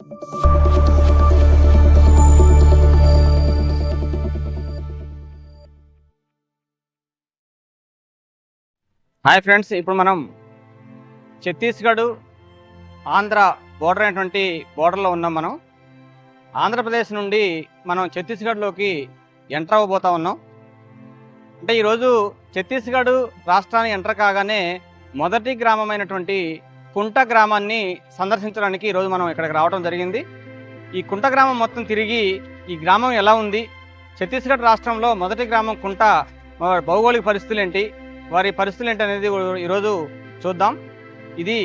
Hi friends, ఇప్పుడు మనం Chhattisgarh Andhra border అయినటువంటి బోర్డర్లో ఉన్నాం. మనం ఆంధ్రప్రదేశ్ నుండి మనం ఛత్తీస్గఢ్లోకి ఎంటర్ అవ్వబోతా ఉన్నాం. అంటే ఈరోజు ఛత్తీస్గఢ్ రాష్ట్రాన్ని ఎంటర్ కాగానే మొదటి గ్రామమైనటువంటి కుంట గ్రామాన్ని సందర్శించడానికి ఈరోజు మనం ఇక్కడికి రావడం జరిగింది. ఈ కుంట గ్రామం మొత్తం తిరిగి ఈ గ్రామం ఎలా ఉంది, ఛత్తీస్గఢ్ రాష్ట్రంలో మొదటి గ్రామం కుంట భౌగోళిక పరిస్థితులు ఏంటి, వారి పరిస్థితులు ఏంటి అనేది ఈరోజు చూద్దాం. ఇది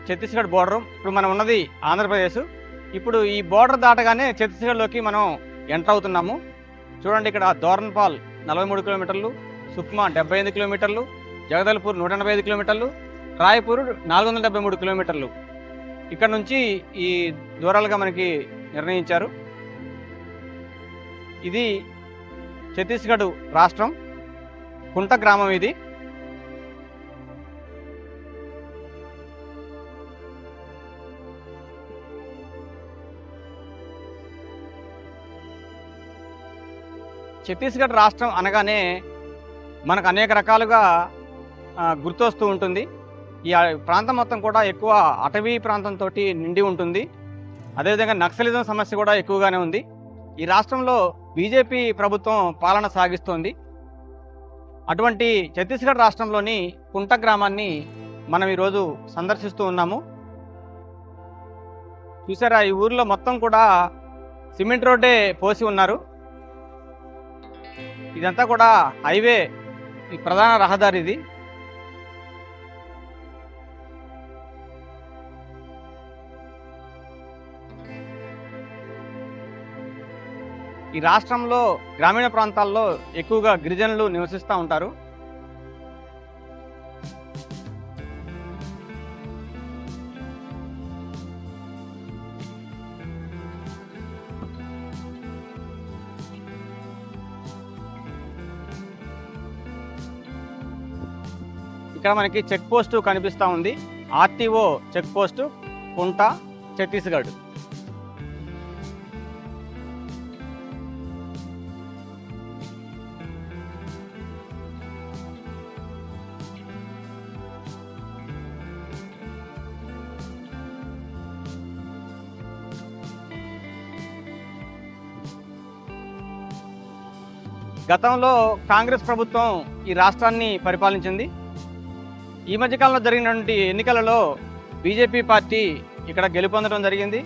ఛత్తీస్గఢ్ బోర్డర్. ఇప్పుడు మనం ఉన్నది ఆంధ్రప్రదేశ్. ఇప్పుడు ఈ బోర్డర్ దాటగానే ఛత్తీస్గఢ్లోకి మనం ఎంటర్ అవుతున్నాము. చూడండి, ఇక్కడ దోర్న్పాల్ 43 కిలోమీటర్లు, సుక్మా 78 కిలోమీటర్లు, జగదల్పూర్ 185 కిలోమీటర్లు, రాయ్పూర్ 473 కిలోమీటర్లు ఇక్కడ నుంచి ఈ దూరాలుగా మనకి నిర్ణయించారు. ఇది ఛత్తీస్గఢ్ రాష్ట్రం కుంట గ్రామం. ఇది ఛత్తీస్గఢ్ రాష్ట్రం అనగానే మనకు అనేక రకాలుగా గుర్తొస్తూ ఉంటుంది. ఈ ప్రాంతం మొత్తం కూడా ఎక్కువ అటవీ ప్రాంతంతో నిండి ఉంటుంది. అదేవిధంగా నక్సలిజం సమస్య కూడా ఎక్కువగానే ఉంది. ఈ రాష్ట్రంలో బీజేపీ ప్రభుత్వం పాలన సాగిస్తోంది. అటువంటి ఛత్తీస్గఢ్ రాష్ట్రంలోని కుంట గ్రామాన్ని మనం ఈరోజు సందర్శిస్తూ ఉన్నాము. చూసారా, ఈ ఊర్లో మొత్తం కూడా సిమెంట్ రోడ్డే పోసి ఉన్నారు. ఇదంతా కూడా హైవే, ఈ ప్రధాన రహదారి. ఇది ఈ రాష్ట్రంలో గ్రామీణ ప్రాంతాల్లో ఎక్కువగా గిరిజనులు నివసిస్తూ ఉంటారు. ఇక్కడ మనకి చెక్ పోస్ట్ కనిపిస్తూ ఉంది. ఆర్టీఓ చెక్ పోస్ట్ కుంట, ఛత్తీస్గఢ్. గతంలో కాంగ్రెస్ ప్రభుత్వం ఈ రాష్ట్రాన్ని పరిపాలించింది. ఈ మధ్యకాలంలో జరిగినటువంటి ఎన్నికలలో బీజేపీ పార్టీ ఇక్కడ గెలుపొందడం జరిగింది.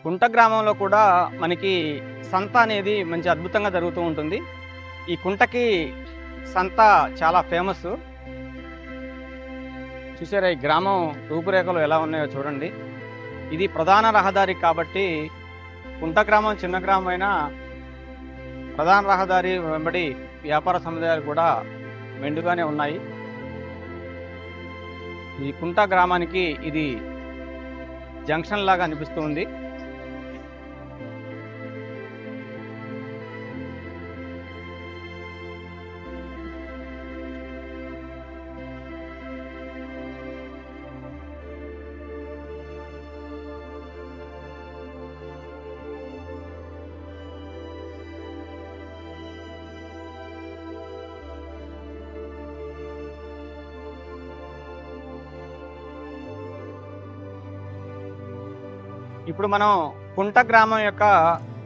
కుంట గ్రామంలో కూడా మనకి సంత అనేది మంచి అద్భుతంగా జరుగుతూ ఉంటుంది. ఈ కుంటకి సంత చాలా ఫేమస్. చూసారా, ఈ గ్రామం రూపురేఖలు ఎలా ఉన్నాయో చూడండి. ఇది ప్రధాన రహదారి కాబట్టి కుంట గ్రామం చిన్న గ్రామం అయినా ప్రధాన రహదారి వెంబడి వ్యాపార సముదాయాలు కూడా మెండుగానే ఉన్నాయి. ఈ కుంట గ్రామానికి ఇది జంక్షన్ లాగా అనిపిస్తూ ఉంది. ఇప్పుడు మనం కుంట గ్రామం యొక్క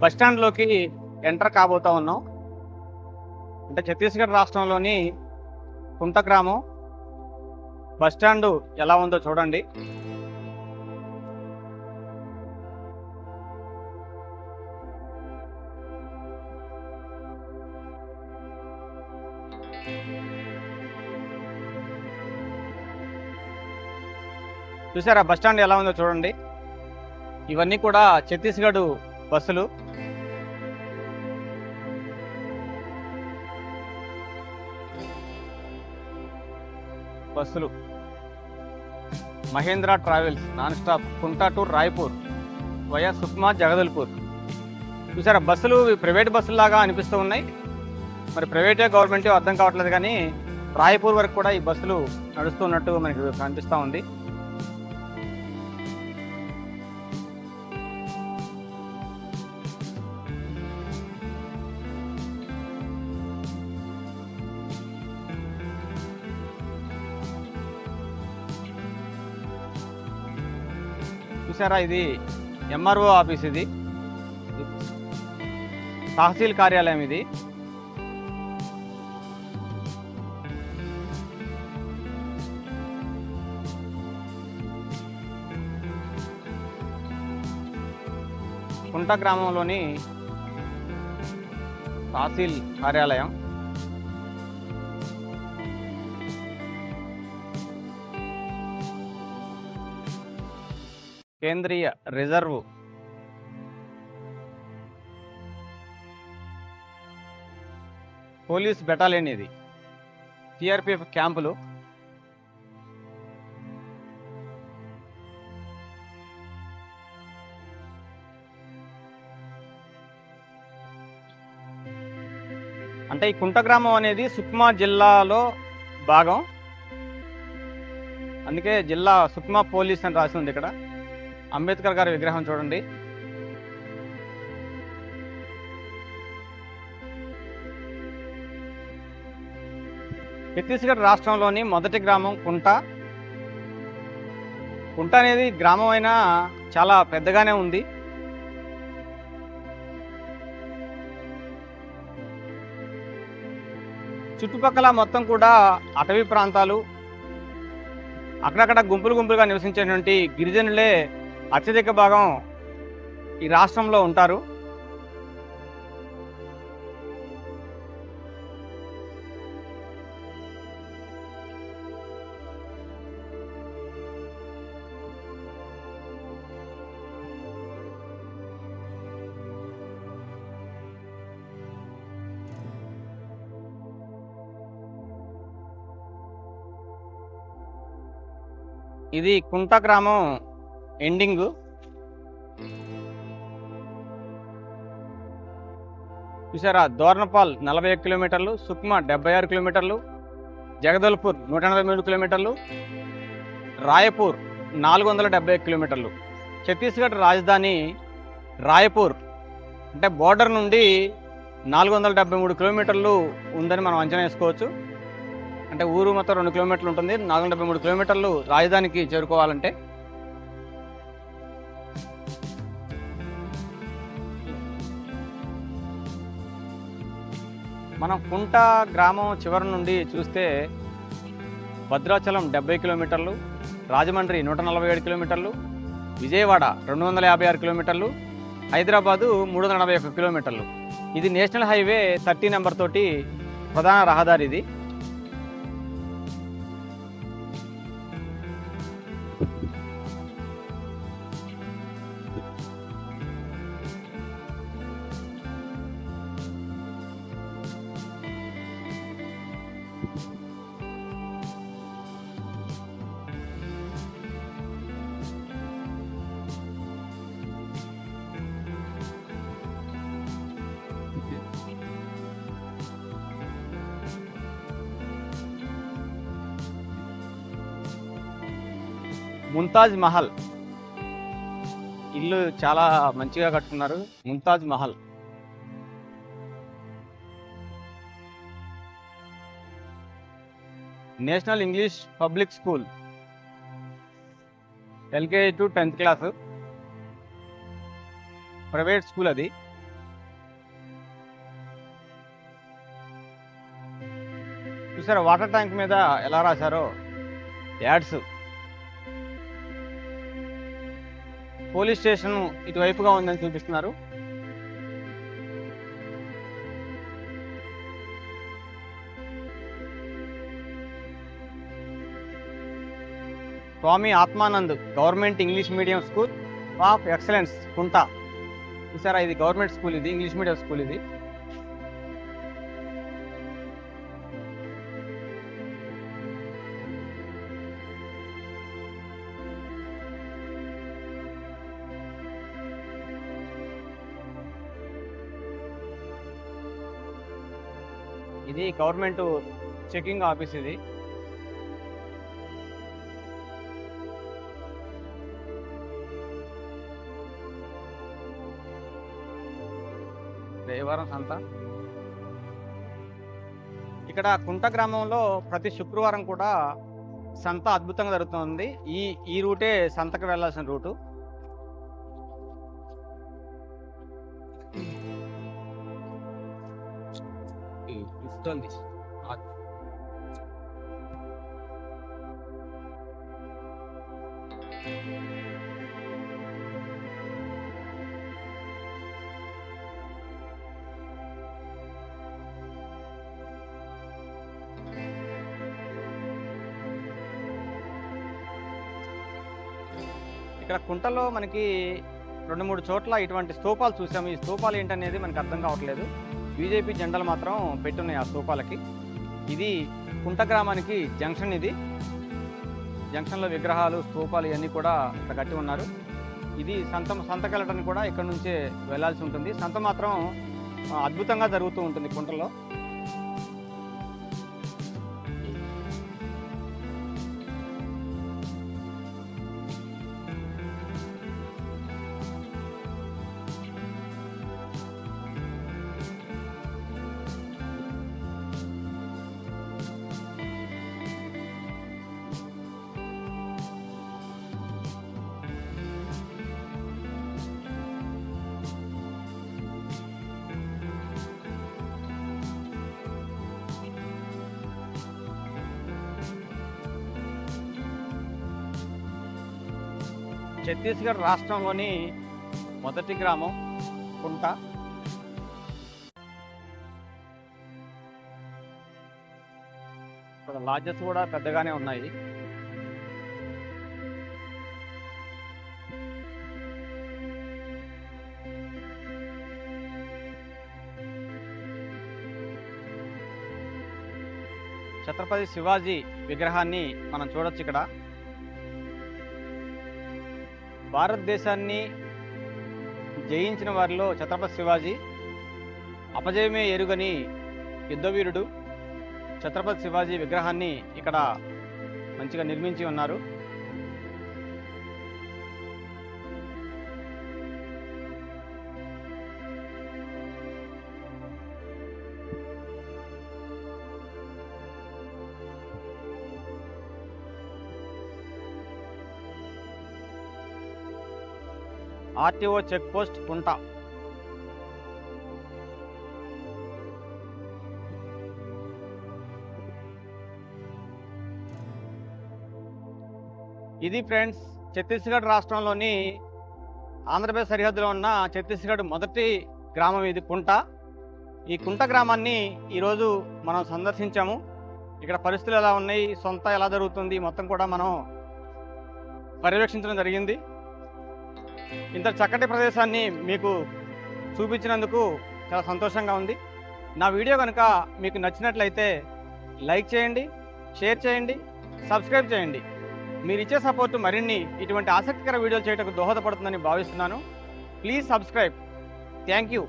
బస్టాండ్లోకి ఎంటర్ కాబోతా ఉన్నాం. అంటే ఛత్తీస్గఢ్ రాష్ట్రంలోని కుంట గ్రామం బస్టాండ్ ఎలా ఉందో చూడండి. చూసారా బస్టాండ్ ఎలా ఉందో చూడండి. ఇవన్నీ కూడా ఛత్తీస్గఢ్ బస్సులు. మహేంద్ర ట్రావెల్స్ నాన్ స్టాప్ కుంటా టు రాయ్పూర్ వయా సుక్మా జగదల్పూర్. చూసారా, బస్సులు ప్రైవేట్ బస్సులు లాగా అనిపిస్తూ ఉన్నాయి. మరి ప్రైవేటే గవర్నమెంటే అర్థం కావట్లేదు, కానీ రాయ్పూర్ వరకు కూడా ఈ బస్సులు నడుస్తున్నట్టు మనకి కనిపిస్తూ ఉంది. చూసారా, ఇది ఎంఆర్ఓ ఆఫీస్, ఇది తహసీల్ కార్యాలయం. ఇది కుంట గ్రామంలోని తహసీల్ కార్యాలయం. కేంద్రీయ రిజర్వ్ పోలీస్ బెటాలియన్, ఇది సిఆర్పిఎఫ్ క్యాంపులు. అంటే ఈ కుంట గ్రామం అనేది సుక్మా జిల్లాలో భాగం, అందుకే జిల్లా సుక్మా పోలీస్ అని రాసి ఉంది. ఇక్కడ అంబేద్కర్ గారి విగ్రహం చూడండి. ఛత్తీస్గఢ్ రాష్ట్రంలోని మొదటి గ్రామం కుంట. కుంట అనేది గ్రామం అయినా చాలా పెద్దగానే ఉంది. చుట్టుపక్కల మొత్తం కూడా అటవీ ప్రాంతాలు, అక్కడక్కడ గుంపులు గుంపులుగా నివసించేటువంటి గిరిజనులే అత్యధిక భాగం ఈ రాష్ట్రంలో ఉంటారు. ఇది కుంట గ్రామం ఎండింగ్. చూసారా, దోర్నపాల్ 41 కిలోమీటర్లు, సుక్మా 76 కిలోమీటర్లు, జగదల్పూర్ 183 కిలోమీటర్లు, రాయ్పూర్ 471 కిలోమీటర్లు. ఛత్తీస్గఢ్ రాజధాని రాయ్పూర్ అంటే బోర్డర్ నుండి 473 కిలోమీటర్లు ఉందని మనం అంచనా వేసుకోవచ్చు. అంటే ఊరు మొత్తం 2 కిలోమీటర్లు ఉంటుంది, 473 కిలోమీటర్లు రాజధానికి చేరుకోవాలంటే. మనం కుంట గ్రామం చివరి నుండి చూస్తే భద్రాచలం 70 కిలోమీటర్లు, రాజమండ్రి 147 కిలోమీటర్లు, విజయవాడ 256 కిలోమీటర్లు, హైదరాబాదు 341 కిలోమీటర్లు. ఇది నేషనల్ హైవే 30 నెంబర్ తోటి ప్రధాన రహదారి. ఇది ముంతాజ్ మహల్ ఇల్లు చాలా మంచిగా కట్టుకున్నారు. Mumtaz Mahal. National English public school, LKG to 10th class, private school అది. చూసారా, వాటర్ ట్యాంక్ మీద ఎలా రాశారో యాడ్స్. పోలీస్ స్టేషన్ ఇటువైపుగా ఉందని చూపిస్తున్నారు. Swami Atmanand government English medium school, of excellence Kunta. చూసారా, ఇది గవర్నమెంట్ స్కూల్, ఇది ఇంగ్లీష్ మీడియం స్కూల్. ఇది ఇది గవర్నమెంట్ చెకింగ్ ఆఫీస్. ఇది దేవరం సంత. ఇక్కడ కుంట గ్రామంలో ప్రతి శుక్రవారం కూడా సంత అద్భుతంగా జరుగుతుంది. ఈ రూటే సంతకు వెళ్ళాల్సిన రూటు. ఇక్కడ కుంటలో మనకి 2-3 చోట్ల ఇటువంటి స్తూపాలు చూసాము. ఈ స్తూపాలు ఏంటనేది మనకు అర్థం కావట్లేదు. బీజేపీ జెండాలు మాత్రం పెట్టున్నాయి ఆ స్తూపాలకి. ఇది కుంట గ్రామానికి జంక్షన్. ఇది జంక్షన్లో విగ్రహాలు, స్తూపాలు ఇవన్నీ కూడా ఇక్కడ కట్టి ఉన్నారు. ఇది సంతకు వెళ్ళడానికి కూడా ఇక్కడ నుంచే వెళ్ళాల్సి ఉంటుంది. సంత మాత్రం అద్భుతంగా జరుగుతూ ఉంటుంది కుంటలో. ఛత్తీస్గఢ్ రాష్ట్రంలోని మొదటి గ్రామం కుంట. ఇక్కడ లాడ్జెస్ కూడా పెద్దగానే ఉన్నాయి. ఛత్రపతి శివాజీ విగ్రహాన్ని మనం చూడొచ్చు. ఇక్కడ భారతదేశాన్ని జయించిన వారిలో ఛత్రపతి శివాజీ అపజయమే ఎరుగని యుద్ధవీరుడు. ఛత్రపతి శివాజీ విగ్రహాన్ని ఇక్కడ మంచిగా నిర్మించి ఉన్నారు. ఆర్టీఓ చెక్ పోస్ట్ కుంట. ఇది ఫ్రెండ్స్ ఛత్తీస్గఢ్ రాష్ట్రంలోని ఆంధ్రప్రదేశ్ సరిహద్దులో ఉన్న ఛత్తీస్గఢ్ మొదటి గ్రామం ఇది కుంట. ఈ కుంట గ్రామాన్ని ఈరోజు మనం సందర్శించాము. ఇక్కడ పరిస్థితులు ఎలా ఉన్నాయి, సొంత ఎలా జరుగుతుంది, మొత్తం కూడా మనం పర్యవేక్షించడం జరిగింది. ఇంత చక్కటి ప్రదేశాన్ని మీకు చూపించినందుకు చాలా సంతోషంగా ఉంది. నా వీడియో కనుక మీకు నచ్చినట్లయితే లైక్ చేయండి, షేర్ చేయండి, సబ్స్క్రైబ్ చేయండి. మీరు ఇచ్చే సపోర్టు మరిన్ని ఇటువంటి ఆసక్తికర వీడియోలు చేయడానికి దోహదపడుతుందని భావిస్తున్నాను. Please subscribe. Thank you.